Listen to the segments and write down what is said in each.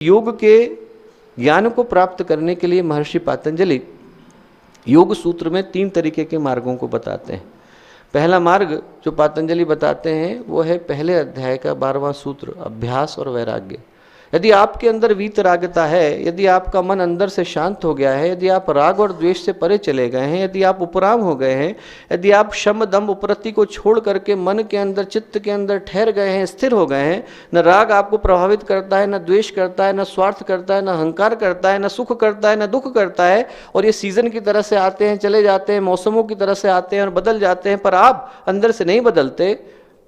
योग के ज्ञान को प्राप्त करने के लिए महर्षि पातंजलि योग सूत्र में 3 तरीके के मार्गों को बताते हैं। पहला मार्ग जो पातंजलि बताते हैं वो है पहले अध्याय का 12वां सूत्र, अभ्यास और वैराग्य। यदि आपके अंदर वीतरागता है, यदि आपका मन अंदर से शांत हो गया है, यदि आप राग और द्वेष से परे चले गए हैं, यदि आप उपराम हो गए हैं, यदि आप शम दम उपरति को छोड़ करके मन के अंदर, चित्त के अंदर ठहर गए हैं, स्थिर हो गए हैं, न राग आपको प्रभावित करता है, न द्वेष करता है, न स्वार्थ करता है, न अहंकार करता है, न सुख करता है, न दुख करता है, और ये सीजन की तरह से आते हैं, चले जाते हैं, मौसमों की तरह से आते हैं और बदल जाते हैं, पर आप अंदर से नहीं बदलते,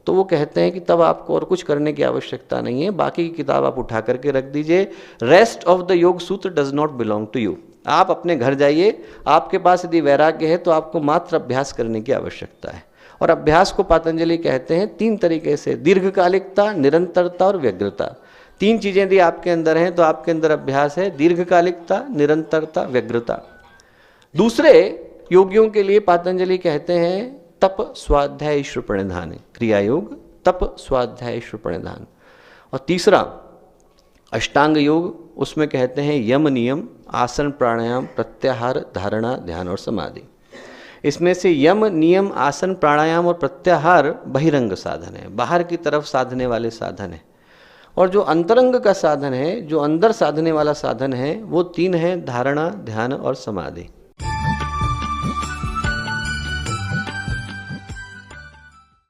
तो वो कहते हैं कि तब आपको और कुछ करने की आवश्यकता नहीं है, बाकी की किताब आप उठा करके रख दीजिए। Rest of the Yoga Sutra does not belong to you. आप अपने घर जाइए, आपके पास यदि वैराग्य है तो आपको मात्र अभ्यास करने की आवश्यकता है। और अभ्यास को पातंजलि कहते हैं 3 तरीके से, दीर्घकालिकता, निरंतरता और व्यग्रता। 3 चीजें यदि आपके अंदर हैं तो आपके अंदर अभ्यास है, दीर्घकालिकता, निरंतरता, व्यग्रता। दूसरे योगियों के लिए पातंजलि कहते हैं तप स्वाध्याय ईश्वर प्रणिधान, क्रिया योग, तप स्वाध्याय ईश्वर प्रणिधान। और तीसरा अष्टांग योग, उसमें कहते हैं यम नियम, आसन प्राणायाम, प्रत्याहार, धारणा, ध्यान और समाधि। इसमें से यम नियम, आसन प्राणायाम और प्रत्याहार बहिरंग साधन है, बाहर की तरफ साधने वाले साधन है। और जो अंतरंग का साधन है, जो अंदर साधने वाला साधन है, वो 3 है, धारणा, ध्यान और समाधि।